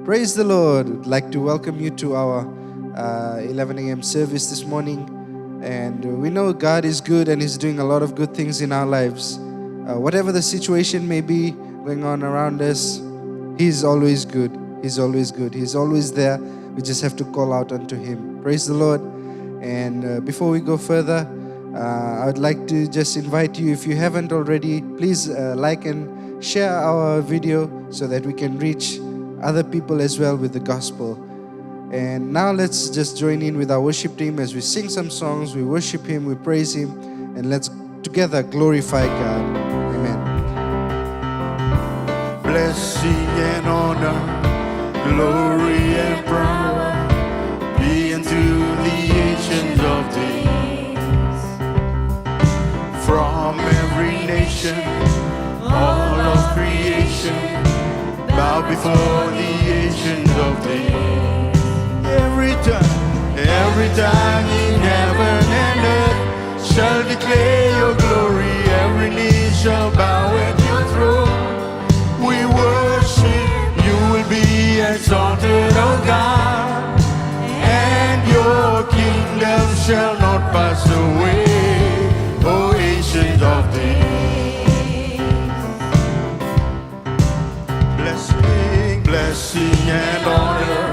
Praise the Lord. I'd like to welcome you to our 11 a.m. service this morning. And we know God is good and He's doing a lot of good things in our lives. Whatever the situation may be going on around us, He's always good. He's always good. He's always there. We just have to call out unto Him. Praise the Lord. And before we go further, I would like to just invite you, if you haven't already, please like and share our video so that we can reach other people as well with the gospel. And now let's just join in with our worship team as we sing some songs, we worship Him, we praise Him, and let's together glorify God. Amen. Blessing and honor, glory and power be unto the ancient of days. From every nation, all of creation, bow before the ancient of days. Every time in heaven and earth shall declare your glory. Every knee shall bow at your throne. We worship, you will be exalted, O God, and your kingdom shall not pass away, O ancient of days. Blessing and honor,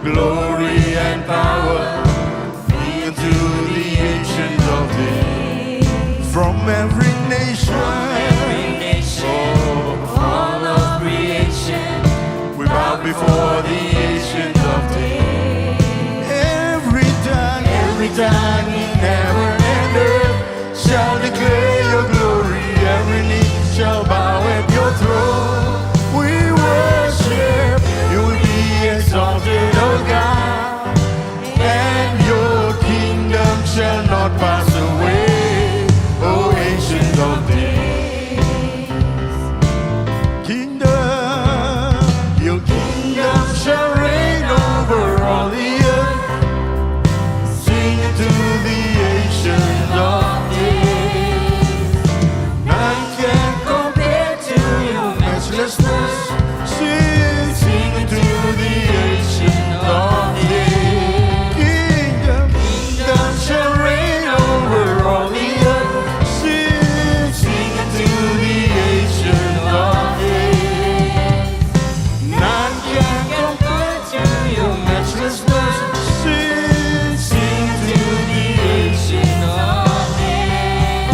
glory and power be unto the ancient of days. From every nation, all of creation, we bow before the ancient of days. Every tongue in heaven and earth shall declare your glory. Every knee shall bow at your throne. We worship, you will be exalted, O God, and your kingdom shall not pass away, O ancient of days. Kingdom, your kingdom shall reign over all the earth. Sing to the ancient of days. None can compare to your matchlessness. Sing to the ancient of days. Kingdom shall reign over all the earth. Sing to the ancient of days. None can compare to your matchlessness. Sing to the ancient of days.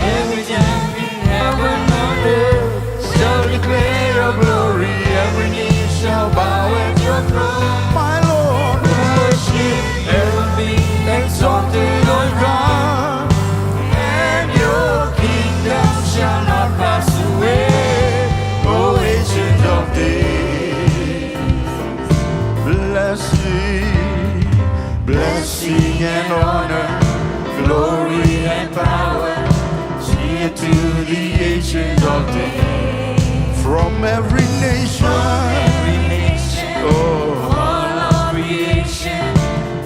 Every time in heaven and earth shall declare your glory. Every knee shall bow at your throne. My Lord, worship, ever be exalted, O God, and your kingdom shall not pass away, O ancient of days. Blessing and honor, glory and power be unto the ancient of days. From every nation, all of creation,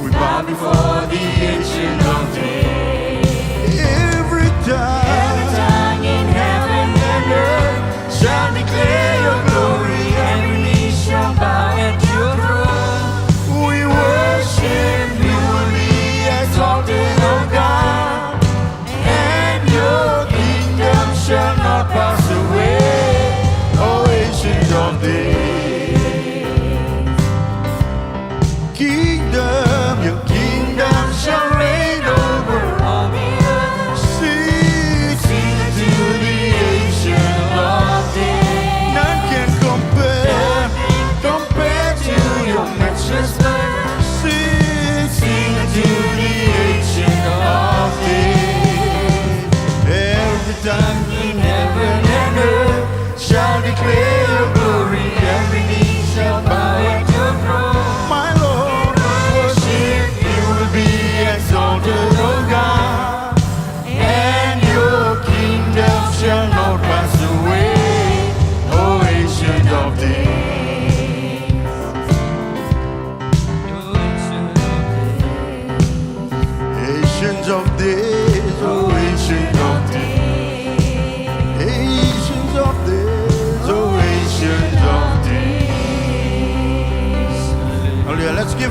we bow before the ancient of days. Every tongue in heaven and earth shall declare your glory. Every knee shall bow at your throne. We worship, you will be exalted, O God, and your kingdom shall not pass away, O ancient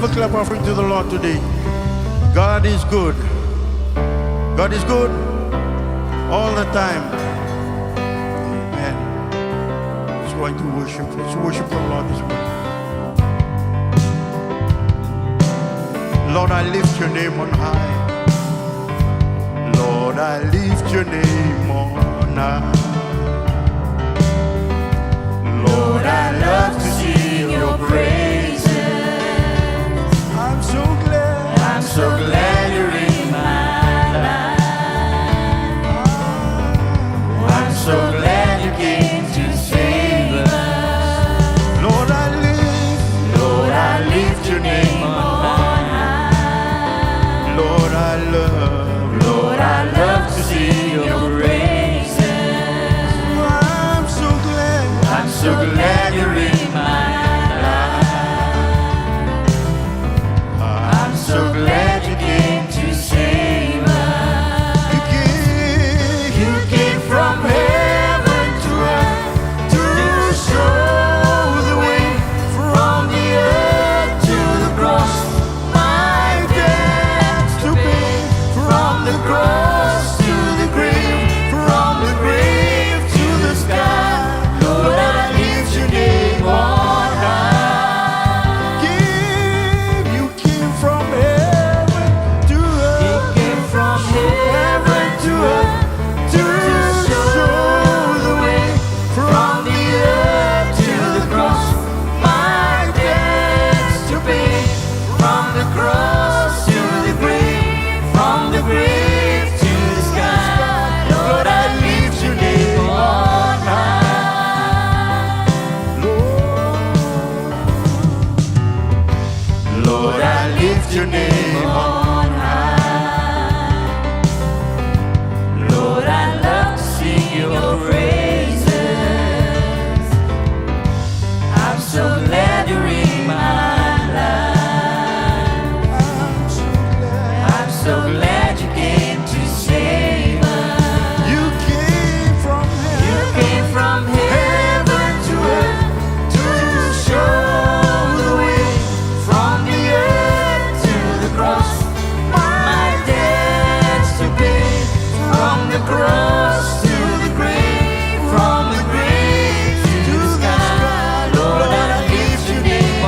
give a clap offering to the Lord today. God is good. God is good all the time. Amen. Let's go into worship. Let's worship the Lord this morning. Lord, I lift your name on high. Lord, I lift your name on high. Lord, I love to sing your praises. I'm so glad you're in my life. I'm so glad you came to save us. Lord, I lift your name on high. Lord, I love to sing your praises. I'm so glad you're in my life. I'm so glad you came to save us. You came from heaven to earth to show the way from the earth to the cross. My debts to pay, from the cross to the grave, from the grave to the sky. Lord, I lift your name on high. You came from heaven to earth. You came from heaven to earth to show the way from the earth to the cross. My debts to pay, from the cross to the grave, from the grave to the sky. Lord, I lift your name on high. Lord, I lift your name on high. Lord, I love to sing your praises. I'm so glad you're in my life. I'm so glad you came to save us. You came from heaven to earth to show the way from the earth to the cross. My debts to pay, from the cross to the grave, from the grave to the sky. Lord, I lift your name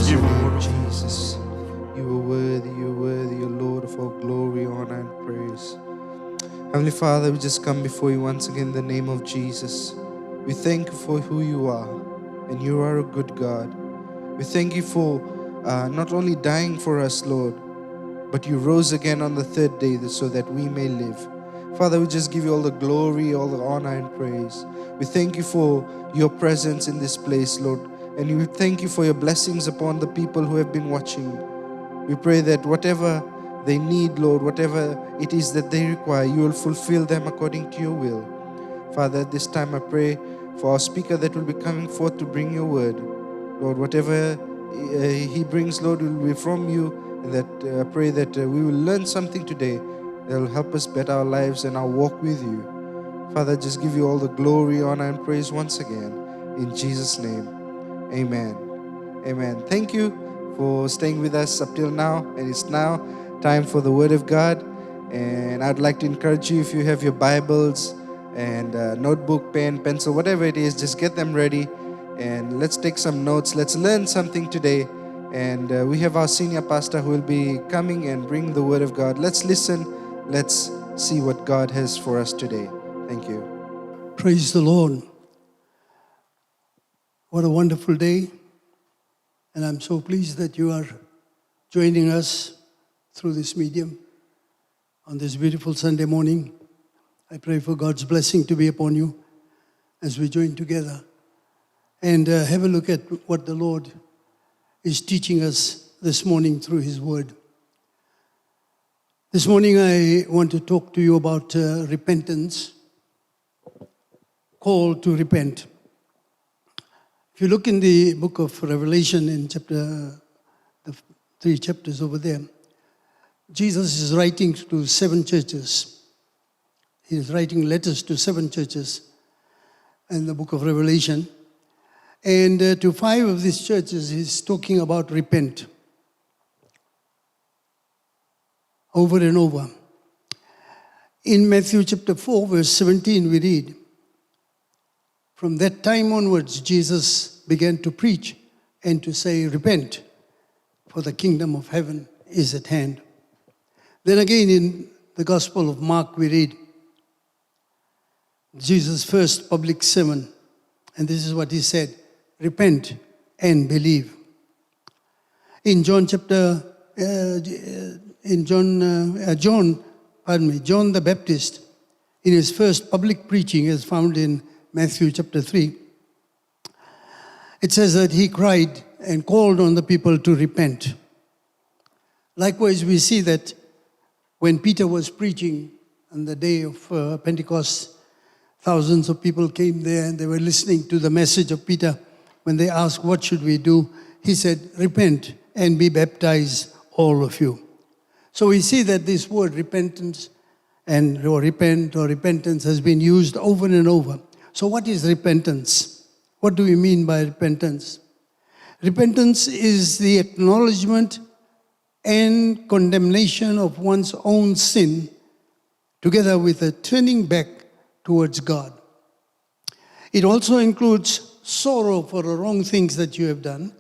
praise you, your name, Lord. Jesus. You are worthy, O Lord of all glory, honor, and praise. Heavenly Father, we just come before you once again in the name of Jesus. We thank you for who you are, and you are a good God. We thank you for not only dying for us, Lord, but you rose again on the third day so that we may live. Father, we just give you all the glory, all the honor and praise. We thank you for your presence in this place, Lord, and we thank you for your blessings upon the people who have been watching. We pray that whatever they need, Lord, whatever it is that they require, you will fulfill them according to your will. Father, at this time I pray for our speaker that will be coming forth to bring your word. Lord, whatever he brings, Lord, will be from you, and that I pray that we will learn something today that will help us better our lives and our walk with you. Father, just give you all the glory, honor, and praise once again. In Jesus' name, amen. Amen. Thank you for staying with us up till now, and it's now time for the Word of God. And I'd like to encourage you, if you have your Bibles and notebook, pen, pencil, whatever it is, just get them ready and let's take some notes. Let's learn something today. And we have our senior pastor who will be coming and bring the Word of God. Let's listen. Let's see what God has for us today. Thank you. Praise the Lord. What a wonderful day. And I'm so pleased that you are joining us through this medium on this beautiful Sunday morning. I pray for God's blessing to be upon you as we join together and have a look at what the Lord is teaching us this morning through His Word. This morning I want to talk to you about repentance, call to repent. If you look in the book of Revelation in the 3 chapters over there, Jesus is writing to 7 churches. He is writing letters to 7 churches in the book of Revelation. And to 5 of these churches, he's talking about repent. Over and over. In Matthew chapter 4, verse 17, we read, "From that time onwards, Jesus began to preach and to say, 'Repent, for the kingdom of heaven is at hand.'" Then again in the Gospel of Mark, we read Jesus' first public sermon, and this is what he said, "Repent and believe." In John the Baptist, in his first public preaching, as found in Matthew chapter 3, it says that he cried and called on the people to repent. Likewise, we see that when Peter was preaching on the day of Pentecost, thousands of people came there and they were listening to the message of Peter. When they asked, "What should we do?" he said, "Repent and be baptized, all of you." So we see that this word repentance or repentance has been used over and over. So what is repentance? What do we mean by repentance? Repentance is the acknowledgement and condemnation of one's own sin, together with a turning back towards God. It also includes sorrow for the wrong things that you have done,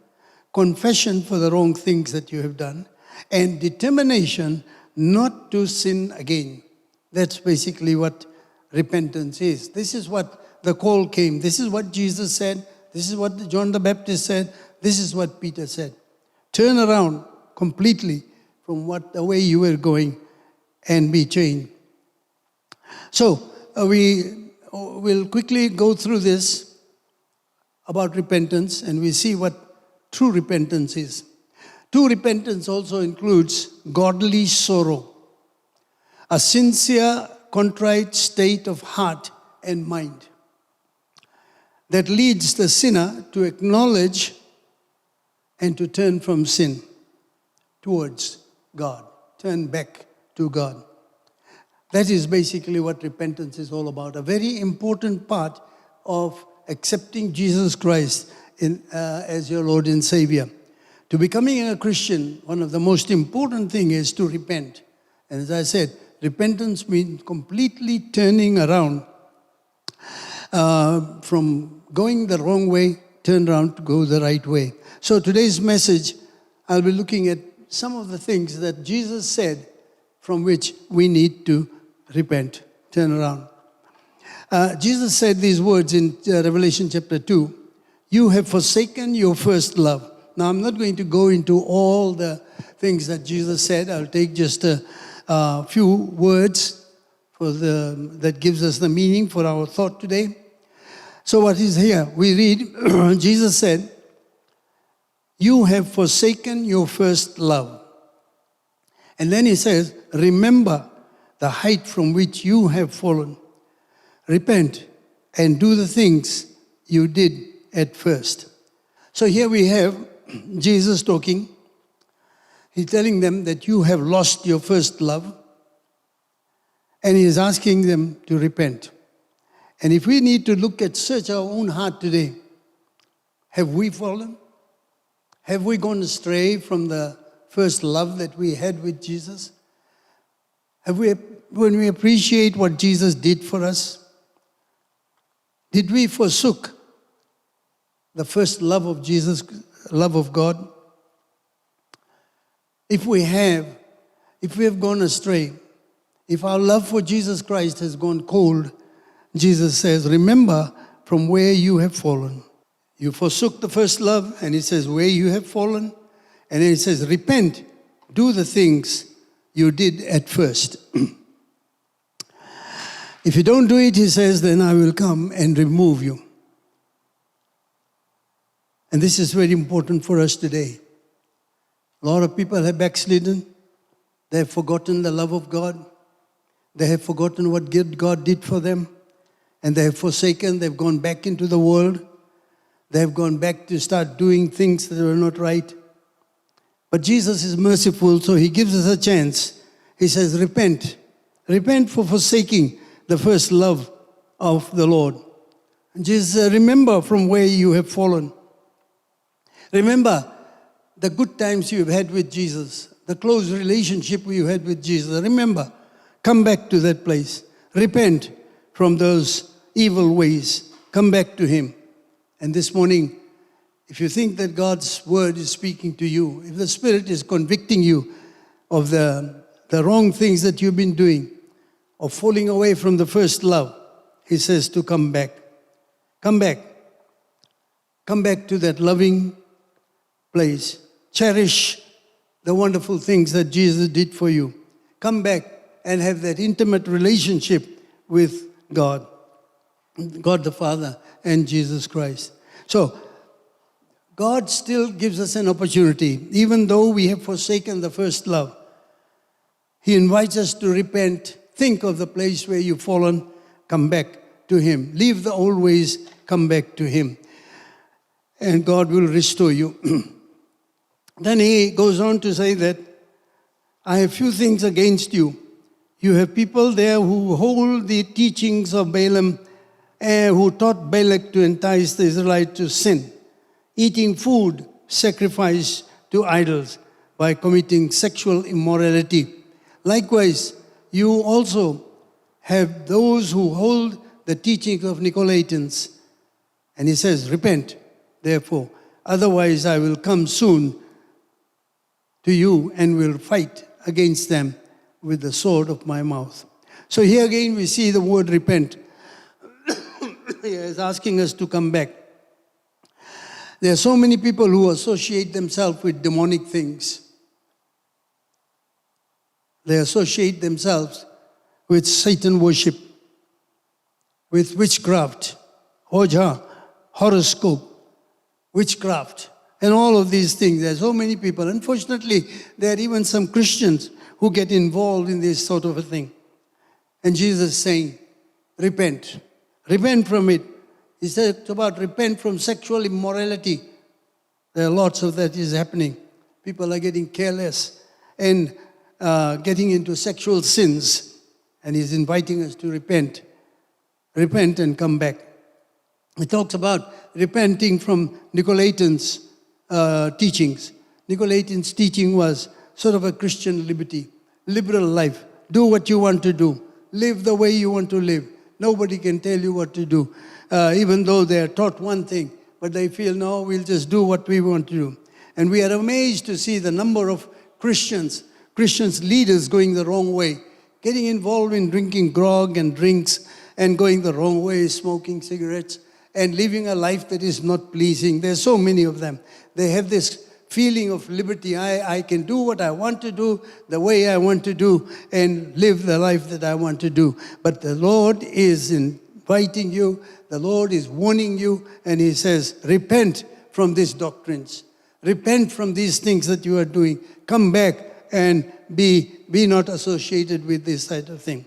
confession for the wrong things that you have done, and determination not to sin again. That's basically what repentance is. This is what the call came. This is what Jesus said. This is what John the Baptist said. This is what Peter said. Turn around completely from the way you were going and be changed. So we will quickly go through this about repentance, and we see what true repentance is. True repentance also includes godly sorrow, a sincere, contrite state of heart and mind that leads the sinner to acknowledge and to turn from sin towards God, turn back to God. That is basically what repentance is all about. A very important part of accepting Jesus Christ as your Lord and Savior. To becoming a Christian, one of the most important things is to repent. And as I said, repentance means completely turning around from going the wrong way turn around to go the right way. So today's message, I'll be looking at some of the things that Jesus said from which we need to repent, turn around. Jesus said these words in Revelation chapter 2, "You have forsaken your first love." Now, I'm not going to go into all the things that Jesus said. I'll take just a few words that gives us the meaning for our thought today. So what is here? We read, Jesus said, "You have forsaken your first love." And then he says, "Remember the height from which you have fallen. Repent and do the things you did at first." So here we have Jesus talking. He's telling them that you have lost your first love. And he is asking them to repent. And if we need to search our own heart today, have we fallen? Have we gone astray from the first love that we had with Jesus? When we appreciate what Jesus did for us, did we forsook the first love of Jesus, love of God? If we have gone astray, if our love for Jesus Christ has gone cold, Jesus says, "Remember from where you have fallen." You forsook the first love, and he says, where you have fallen. And then he says, repent, do the things you did at first. If you don't do it, he says, then I will come and remove you. And this is very important for us today. A lot of people have backslidden. They have forgotten the love of God. They have forgotten what God did for them. And they have forsaken, they've gone back into the world. They have gone back to start doing things that were not right. But Jesus is merciful, so he gives us a chance. He says, repent. Repent for forsaking the first love of the Lord. And Jesus said, remember from where you have fallen. Remember the good times you've had with Jesus, the close relationship you had with Jesus. Remember, come back to that place. Repent from those evil ways. Come back to him. And this morning, if you think that God's word is speaking to you, if the Spirit is convicting you of the wrong things that you've been doing, of falling away from the first love, he says to come back. Come back. Come back to that loving place. Cherish the wonderful things that Jesus did for you. Come back and have that intimate relationship with God the Father and Jesus Christ. So, God still gives us an opportunity, even though we have forsaken the first love. He invites us to repent, think of the place where you've fallen, come back to him. Leave the old ways, come back to him. And God will restore you. Then he goes on to say that, I have few things against you. You have people there who hold the teachings of Balaam, who taught Balak to entice the Israelites to sin, eating food sacrificed to idols by committing sexual immorality. Likewise, you also have those who hold the teachings of Nicolaitans. And he says, repent, therefore, otherwise I will come soon to you and will fight against them with the sword of my mouth. So here again we see the word repent. He is asking us to come back. There are so many people who associate themselves with demonic things. They associate themselves with Satan worship, with witchcraft, Oja, horoscope, witchcraft, and all of these things. There are so many people. Unfortunately, there are even some Christians who get involved in this sort of a thing. And Jesus is saying, repent. Repent from it. He said about repent from sexual immorality. There are lots of that is happening. People are getting careless and getting into sexual sins. And he's inviting us to repent. Repent and come back. He talks about repenting from Nicolaitans' teachings. Nicolaitans' teaching was sort of a Christian liberal life. Do what you want to do. Live the way you want to live. Nobody can tell you what to do. Even though they are taught one thing, but they feel, no, we'll just do what we want to do. And we are amazed to see the number of Christians leaders going the wrong way, getting involved in drinking grog and drinks and going the wrong way, smoking cigarettes and living a life that is not pleasing. There's so many of them. They have this feeling of liberty. I can do what I want to do, the way I want to do, and live the life that I want to do. But the Lord is inviting you, the Lord is warning you, and He says, repent from these doctrines. Repent from these things that you are doing. Come back and be not associated with this type of thing.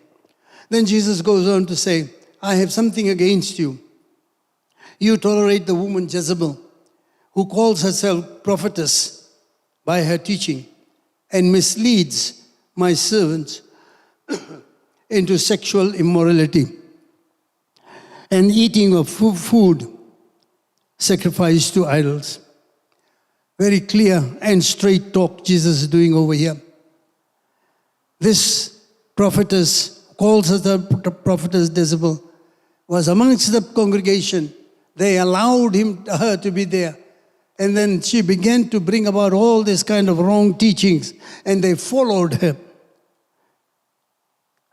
Then Jesus goes on to say, I have something against you. You tolerate the woman Jezebel, who calls herself prophetess by her teaching and misleads my servants into sexual immorality and eating of food sacrificed to idols. Very clear and straight talk Jesus is doing over here. This prophetess, calls herself prophetess Jezebel, was amongst the congregation. They allowed her to be there. And then she began to bring about all this kind of wrong teachings, and they followed her.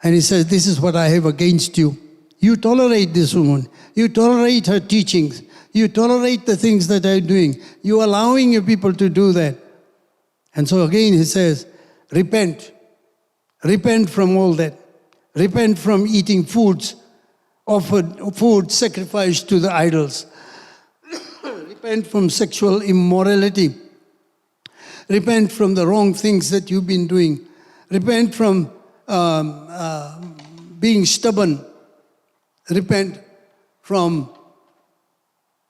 And He says, this is what I have against you. You tolerate this woman. You tolerate her teachings. You tolerate the things that I'm doing. You're allowing your people to do that. And so again He says, repent. Repent from all that. Repent from eating food sacrificed to the idols. Repent from sexual immorality. Repent from the wrong things that you've been doing. Repent from being stubborn. Repent from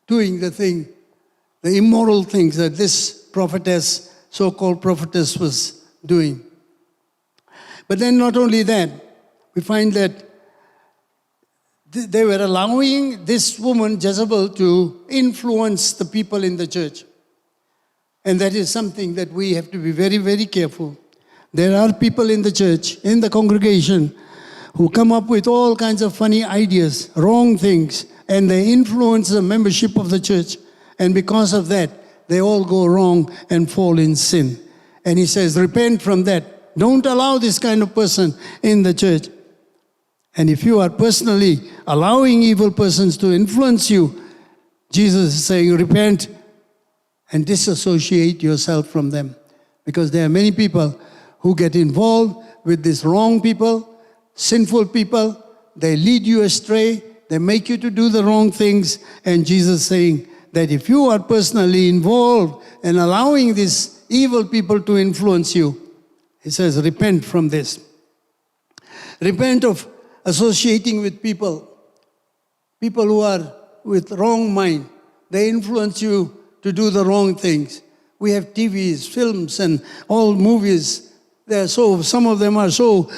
doing the immoral things that this prophetess, so-called prophetess, was doing. But then not only that, we find that they were allowing this woman, Jezebel, to influence the people in the church. And that is something that we have to be very, very careful. There are people in the church, in the congregation, who come up with all kinds of funny ideas, wrong things, and they influence the membership of the church. And because of that, they all go wrong and fall in sin. And He says, repent from that. Don't allow this kind of person in the church. And if you are personally allowing evil persons to influence you, Jesus is saying, repent and disassociate yourself from them. Because there are many people who get involved with these wrong people, sinful people. They lead you astray. They make you to do the wrong things. And Jesus is saying that if you are personally involved and allowing these evil people to influence you, He says, repent from this. Repent of associating with people who are with wrong mind. They influence you to do the wrong things. We have TVs, films, and all movies. Some of them are so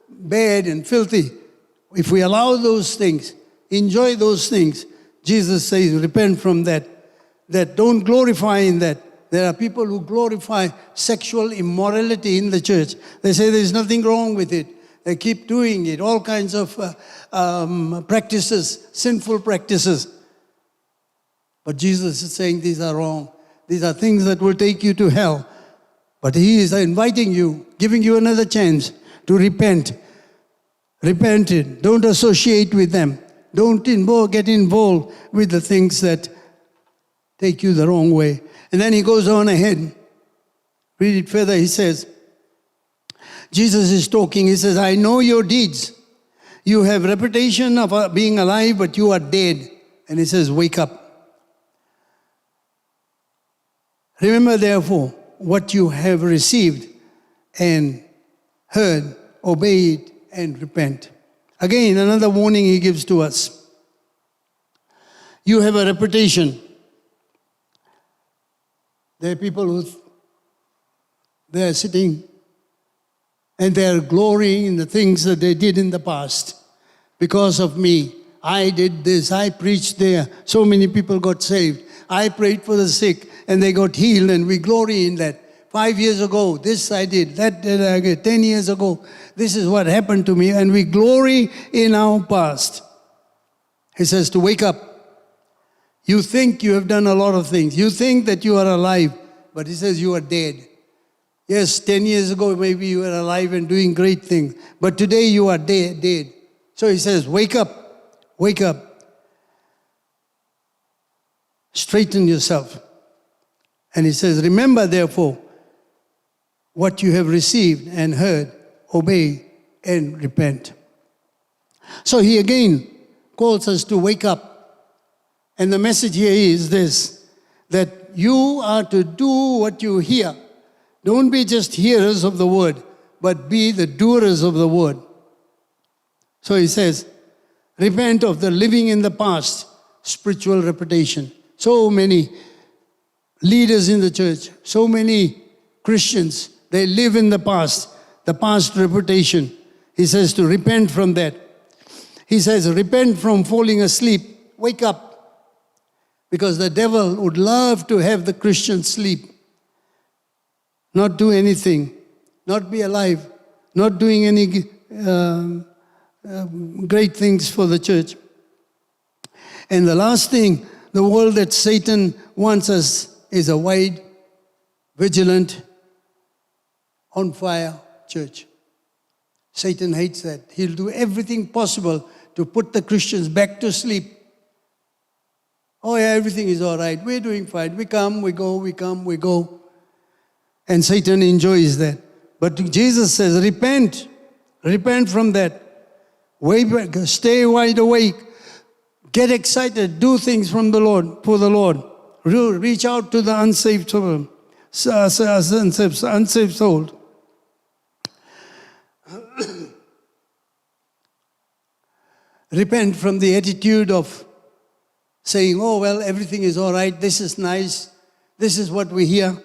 bad and filthy. If we allow those things, enjoy those things, Jesus says, repent from that. That don't glorify in that. There are people who glorify sexual immorality in the church. They say there's nothing wrong with it. They keep doing it, all kinds of practices, sinful practices. But Jesus is saying these are wrong. These are things that will take you to hell. But He is inviting you, giving you another chance to repent. Repent it. Don't associate with them. Don't get involved with the things that take you the wrong way. And then He goes on ahead. Read it further. He says, Jesus is talking. He says, I know your deeds. You have reputation of being alive, but you are dead. And He says, wake up. Remember, therefore, what you have received and heard, obey it and repent. Again, another warning He gives to us. You have a reputation. There are people who they are sitting and they are glorying in the things that they did in the past. Because of me, I did this, I preached there, so many people got saved. I prayed for the sick and they got healed, and we glory in that. 5 years ago, this I did, that did I did. 10 years ago, this is what happened to me, and we glory in our past. He says to wake up. You think you have done a lot of things. You think that you are alive, but he says you are dead. Yes, 10 years ago maybe you were alive and doing great things, but today you are dead. So he says, wake up, wake up. Straighten yourself. And he says, remember therefore what you have received and heard, obey and repent. So he again calls us to wake up. And the message here is this, that you are to do what you hear. Don't be just hearers of the word, but be the doers of the word. So he says, repent of the living in the past, spiritual reputation. So many leaders in the church, so many Christians, they live in the past reputation. He says to repent from that. He says, repent from falling asleep, wake up. Because the devil would love to have the Christian sleep, not do anything, not be alive, not doing any great things for the church. And the last thing, the world that Satan wants us is a wide, vigilant, on fire church. Satan hates that. He'll do everything possible to put the Christians back to sleep. Oh yeah, everything is all right. We're doing fine. We come, we go, we come, we go. And Satan enjoys that. But Jesus says, repent. Repent from that. Stay wide awake. Get excited. Do things from the Lord, for the Lord. Reach out to the unsaved soul. Unsaved soul. Repent from the attitude of saying, oh, well, everything is all right. This is nice. This is what we hear.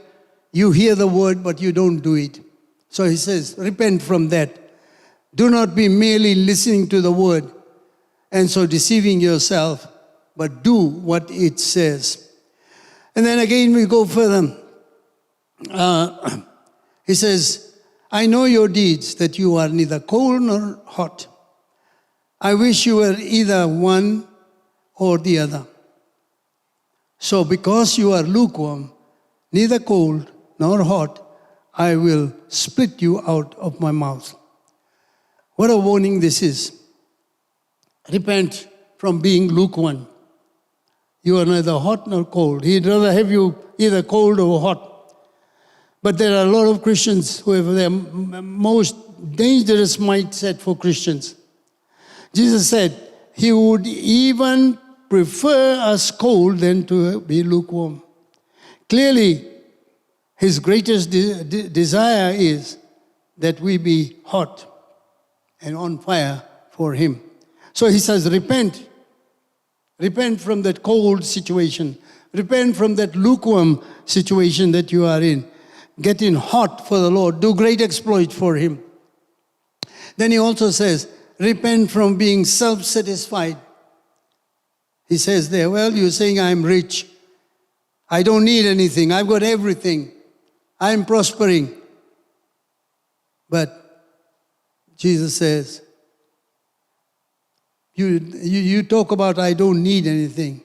You hear the word, but you don't do it. So he says, repent from that. Do not be merely listening to the word and so deceiving yourself, but do what it says. And then again we go further. He says, I know your deeds, that you are neither cold nor hot. I wish you were either one or the other. So because you are lukewarm, neither cold nor hot, I will spit you out of my mouth. What a warning this is. Repent from being lukewarm. You are neither hot nor cold. He'd rather have you either cold or hot. But there are a lot of Christians who have their most dangerous mindset for Christians. Jesus said he would even prefer us cold than to be lukewarm. Clearly, his greatest desire is that we be hot and on fire for him. So he says, repent. Repent from that cold situation. Repent from that lukewarm situation that you are in. Get in hot for the Lord. Do great exploits for him. Then he also says, repent from being self-satisfied. He says there, well, you're saying I'm rich. I don't need anything. I've got everything. I'm prospering. But Jesus says, you talk about I don't need anything,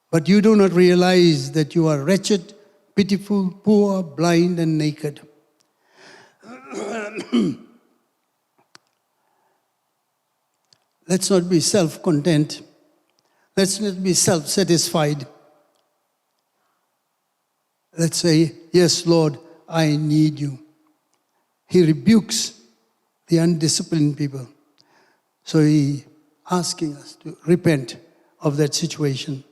but you do not realize that you are wretched, pitiful, poor, blind, and naked. Let's not be self-content. Let's not be self-satisfied. Let's say, yes, Lord, I need you. He rebukes the undisciplined people. So he asking us to repent of that situation.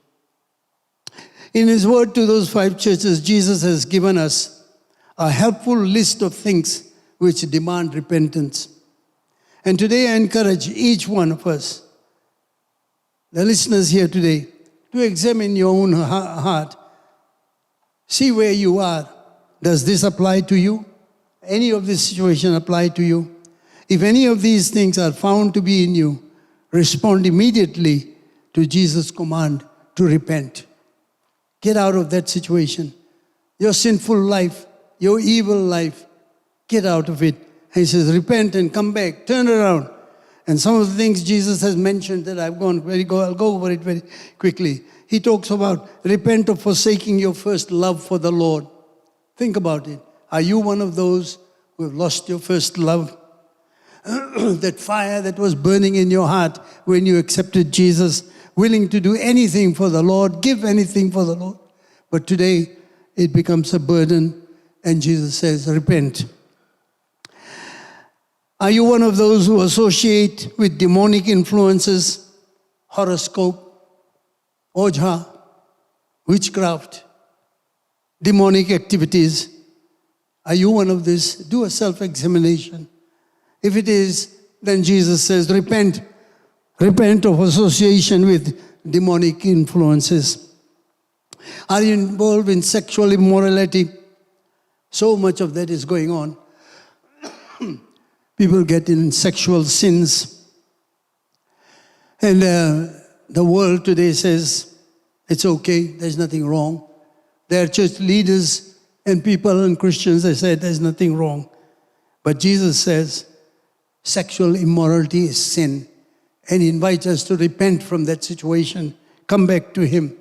In his word to those 5 churches, Jesus has given us a helpful list of things which demand repentance. And today I encourage each one of us, the listeners here today, to examine your own heart. See where you are. Does this apply to you? Any of this situation apply to you? If any of these things are found to be in you, respond immediately to Jesus' command to repent. Get out of that situation. Your sinful life, your evil life, get out of it. And he says, repent and come back, turn around, And some of the things Jesus has mentioned that I'll go over it very quickly. He talks about repent of forsaking your first love for the Lord. Think about it. Are you one of those who have lost your first love? That fire that was burning in your heart when you accepted Jesus, willing to do anything for the Lord, give anything for the Lord. But today it becomes a burden, and Jesus says, repent. Are you one of those who associate with demonic influences, horoscope, ojha, witchcraft, demonic activities? Are you one of these? Do a self-examination. If it is, then Jesus says, repent. Repent of association with demonic influences. Are you involved in sexual immorality? So much of that is going on. People get in sexual sins. And the world today says, it's okay, there's nothing wrong. There are church leaders and people and Christians that say there's nothing wrong. But Jesus says, sexual immorality is sin. And he invites us to repent from that situation. Come back to him.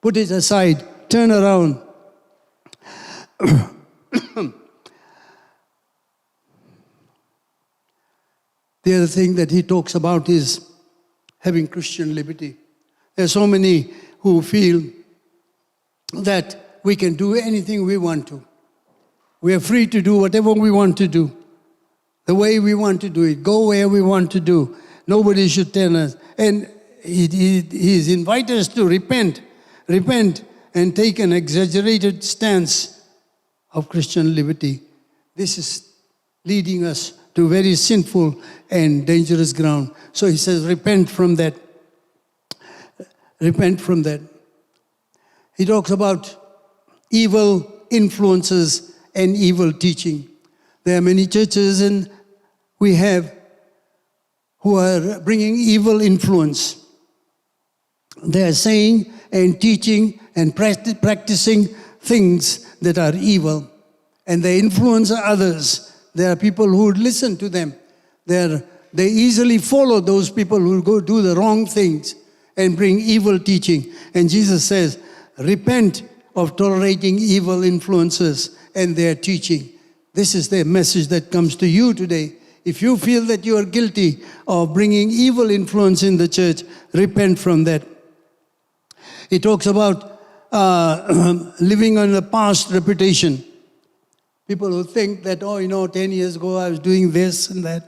Put it aside. Turn around. The other thing that he talks about is having Christian liberty. There are so many who feel that we can do anything we want to. We are free to do whatever we want to do, the way we want to do it, go where we want to do. Nobody should tell us. And he's invited us to repent and take an exaggerated stance of Christian liberty. This is leading us to very sinful and dangerous ground. So he says, repent from that. Repent from that. He talks about evil influences and evil teaching. There are many churches and we have who are bringing evil influence. They are saying and teaching and practicing things that are evil. And they influence others. There are people who would listen to them. They easily follow those people who go do the wrong things and bring evil teaching. And Jesus says, repent of tolerating evil influences and their teaching. This is the message that comes to you today. If you feel that you are guilty of bringing evil influence in the church, repent from that. He talks about living on a past reputation. People who think that, 10 years ago I was doing this and that.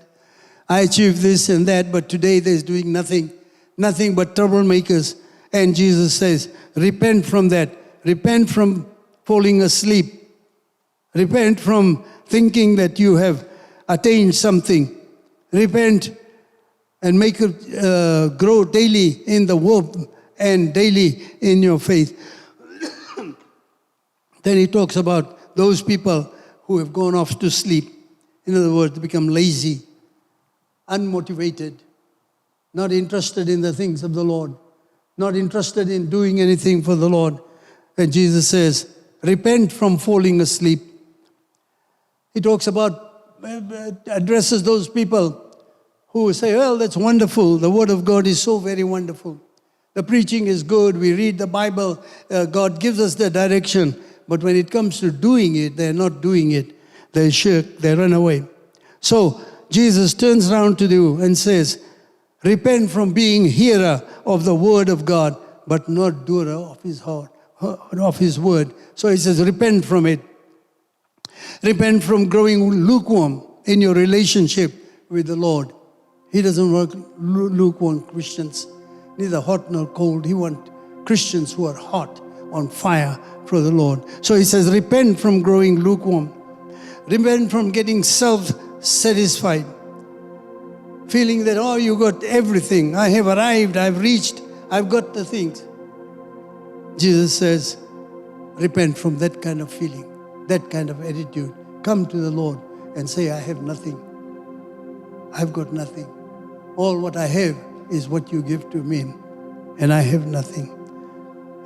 I achieved this and that, but today there's doing nothing but troublemakers. And Jesus says, repent from that. Repent from falling asleep. Repent from thinking that you have attained something. Repent and make it grow daily in the word and daily in your faith. Then he talks about those people who have gone off to sleep. In other words, become lazy, unmotivated, not interested in the things of the Lord, not interested in doing anything for the Lord. And Jesus says, repent from falling asleep. He talks about, addresses those people who say, well, that's wonderful. The Word of God is so very wonderful. The preaching is good. We read the Bible. God gives us the direction. But when it comes to doing it, they're not doing it. They shirk, they run away. So Jesus turns around to you and says, repent from being hearer of the word of God, but not doer of his heart, of his word. So he says, repent from it. Repent from growing lukewarm in your relationship with the Lord. He doesn't want lukewarm Christians, neither hot nor cold. He wants Christians who are hot, on fire for the Lord. So he says, repent from growing lukewarm. Repent from getting self-satisfied. Feeling that, you got everything. I have arrived, I've reached, I've got the things. Jesus says, repent from that kind of feeling, that kind of attitude. Come to the Lord and say, I have nothing. I've got nothing. All what I have is what you give to me, and I have nothing.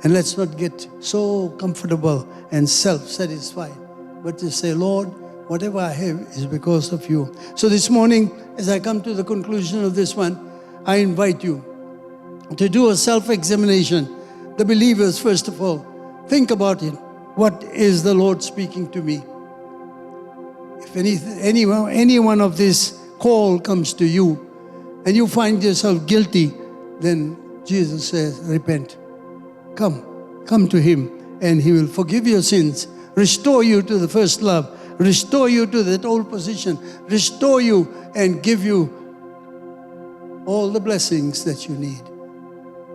And let's not get so comfortable and self-satisfied, but just say, Lord, Whatever I have is because of you. So this morning, as I come to the conclusion of this one, I invite you to do a self-examination. The believers, first of all, think about it. What is the Lord speaking to me? If any one of this call comes to you and you find yourself guilty, then Jesus says, repent. Come to Him and He will forgive your sins, restore you to the first love, restore you to that old position, restore you and give you all the blessings that you need.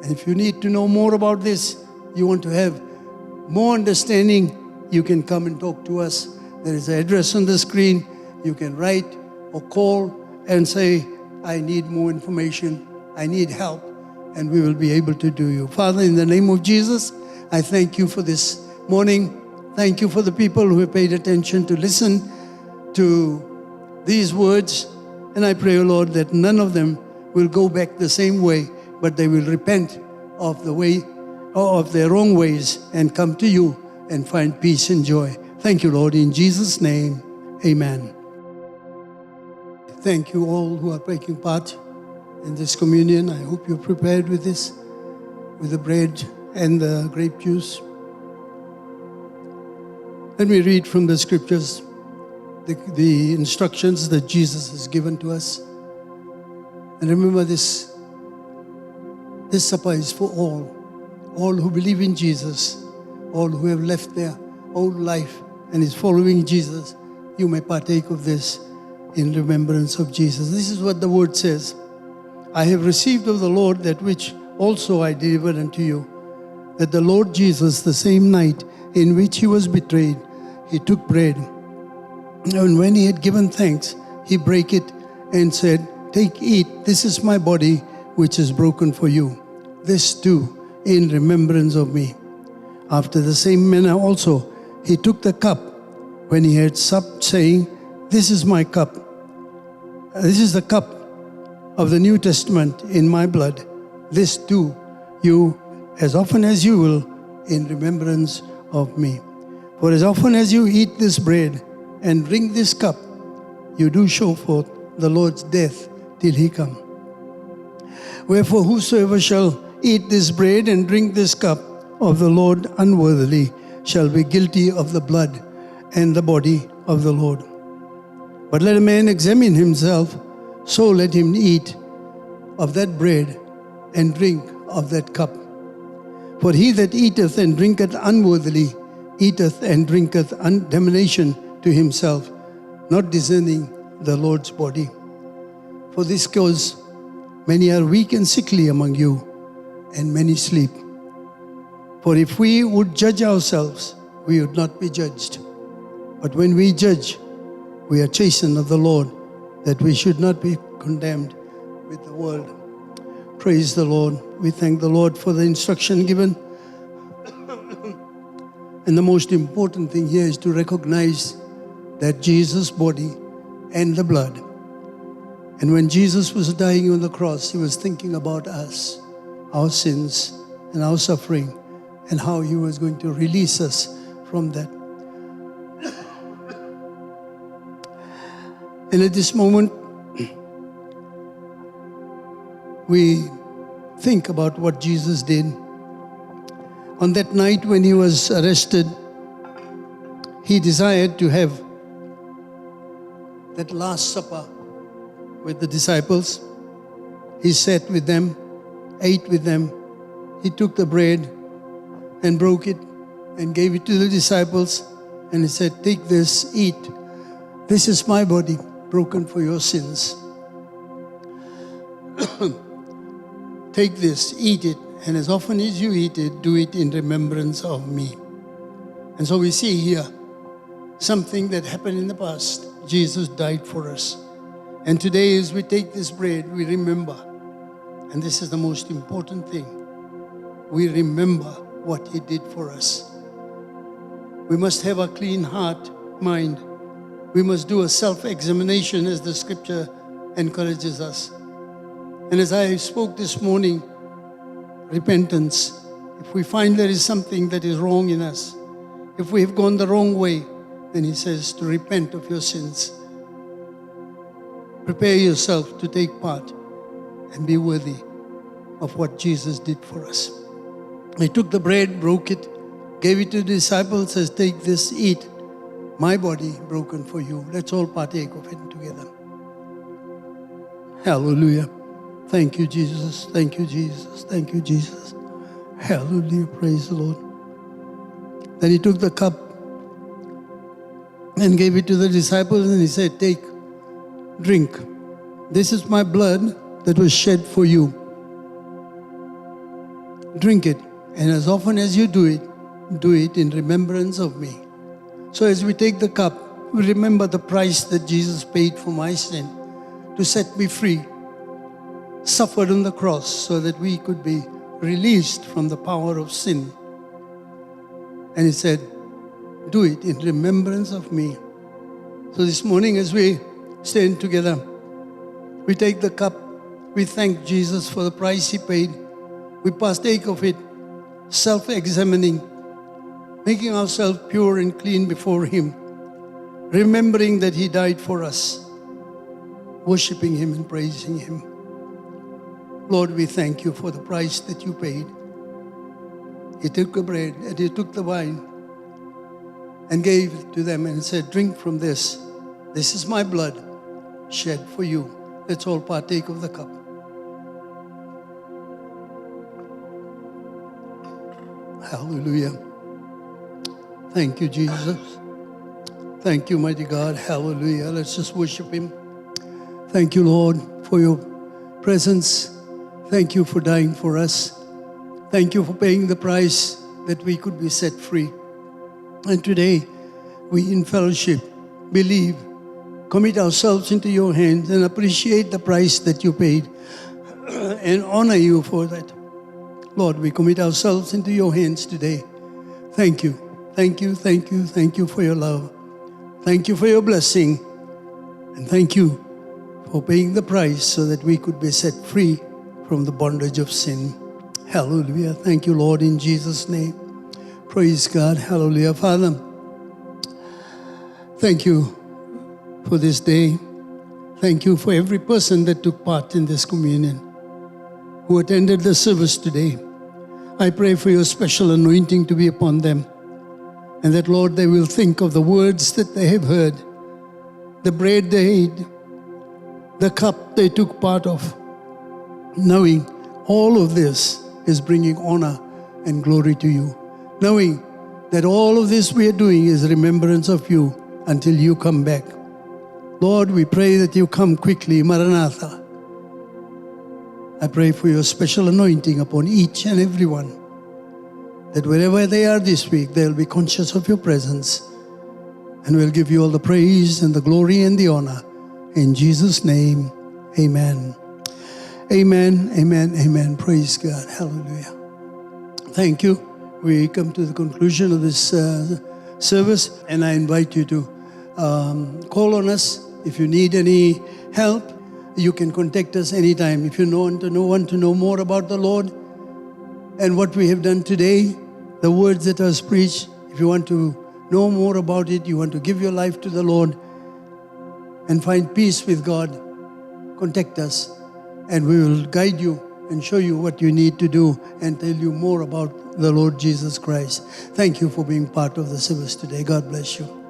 And if you need to know more about this, you want to have more understanding, you can come and talk to us. There is an address on the screen. You can write or call and say, I need more information, I need help, and we will be able to do you. Father, in the name of Jesus, I thank you for this morning. Thank you for the people who have paid attention to listen to these words. And I pray, O Lord, that none of them will go back the same way, but they will repent of the way or of their wrong ways and come to you and find peace and joy. Thank you, Lord, in Jesus' name, amen. Thank you all who are taking part in this communion. I hope you're prepared with this, with the bread and the grape juice. Let me read from the scriptures the instructions that Jesus has given to us. And remember this supper is for all who believe in Jesus, all who have left their old life and is following Jesus. You may partake of this in remembrance of Jesus. This is what the word says. I have received of the Lord that which also I delivered unto you, that the Lord Jesus, the same night in which He was betrayed, He took bread. And when He had given thanks, He brake it and said, Take, eat, this is my body, which is broken for you. This do in remembrance of me. After the same manner also, He took the cup when He had supped, saying, This is my cup. This is the cup of the New Testament in my blood. This do you as often as you will in remembrance of me. For as often as you eat this bread and drink this cup, you do show forth the Lord's death till He come. Wherefore whosoever shall eat this bread and drink this cup of the Lord unworthily shall be guilty of the blood and the body of the Lord. But let a man examine himself, so let him eat of that bread and drink of that cup. For he that eateth and drinketh unworthily eateth and drinketh damnation to himself, not discerning the Lord's body. For this cause many are weak and sickly among you, and many sleep. For if we would judge ourselves, we would not be judged. But when we judge, we are chastened of the Lord, that we should not be condemned with the world. Praise the Lord. We thank the Lord for the instruction given. And the most important thing here is to recognize that Jesus' body and the blood. And when Jesus was dying on the cross, He was thinking about us, our sins and our suffering, and how He was going to release us from that. And at this moment, we think about what Jesus did. On that night when He was arrested, He desired to have that Last Supper with the disciples. He sat with them, ate with them. He took the bread and broke it and gave it to the disciples. And He said, Take this, eat. This is my body broken for your sins. Take this, eat it, and as often as you eat it, do it in remembrance of me. And so we see here something that happened in the past. Jesus died for us. And today as we take this bread, we remember. And this is the most important thing. We remember what He did for us. We must have a clean heart, mind. We must do a self-examination as the scripture encourages us. And as I spoke this morning, repentance. If we find there is something that is wrong in us, if we have gone the wrong way, Then he says to repent of your sins. Prepare yourself to take part and be worthy of what Jesus did for us. He took the bread, broke it, gave it to the disciples, says, take this, eat. My body broken for you. Let's all partake of it together. Hallelujah. Thank you, Jesus. Thank you, Jesus. Thank you, Jesus. Hallelujah. Praise the Lord. Then he took the cup and gave it to the disciples and he said, take, drink. This is my blood that was shed for you. Drink it. And as often as you do it in remembrance of me. So as we take the cup, we remember the price that Jesus paid for my sin to set me free, suffered on the cross so that we could be released from the power of sin. And he said, do it in remembrance of me. So this morning as we stand together, we take the cup, we thank Jesus for the price he paid. We partake of it, self-examining, making ourselves pure and clean before him, remembering that he died for us, worshiping him and praising him. Lord, we thank you for the price that you paid. He took the bread and he took the wine and gave it to them and said, drink from this. This is my blood shed for you. Let's all partake of the cup. Hallelujah. Thank you, Jesus. Thank you, mighty God. Hallelujah. Let's just worship him. Thank you, Lord, for your presence. Thank you for dying for us. Thank you for paying the price that we could be set free. And today, we in fellowship believe, commit ourselves into your hands and appreciate the price that you paid and honor you for that. Lord, we commit ourselves into your hands today. Thank you. Thank you, thank you, thank you for your love. Thank you for your blessing. And thank you for paying the price so that we could be set free from the bondage of sin. Hallelujah. Thank you, Lord, in Jesus' name. Praise God. Hallelujah. Father, thank you for this day. Thank you for every person that took part in this communion, who attended the service today. I pray for your special anointing to be upon them, and that, Lord, they will think of the words that they have heard, the bread they ate, the cup they took part of, knowing all of this is bringing honor and glory to you, knowing that all of this we are doing is remembrance of you until you come back. Lord, we pray that you come quickly, Maranatha. I pray for your special anointing upon each and every one, that wherever they are this week, they'll be conscious of your presence, and we'll give you all the praise and the glory and the honor. In Jesus' name, amen. Amen, amen, amen. Praise God. Hallelujah. Thank you. We come to the conclusion of this service, and I invite you to call on us. If you need any help, you can contact us anytime. If you want to know more about the Lord and what we have done today, the words that was preached, if you want to know more about it, you want to give your life to the Lord and find peace with God, contact us and we will guide you and show you what you need to do and tell you more about the Lord Jesus Christ. Thank you for being part of the service today. God bless you.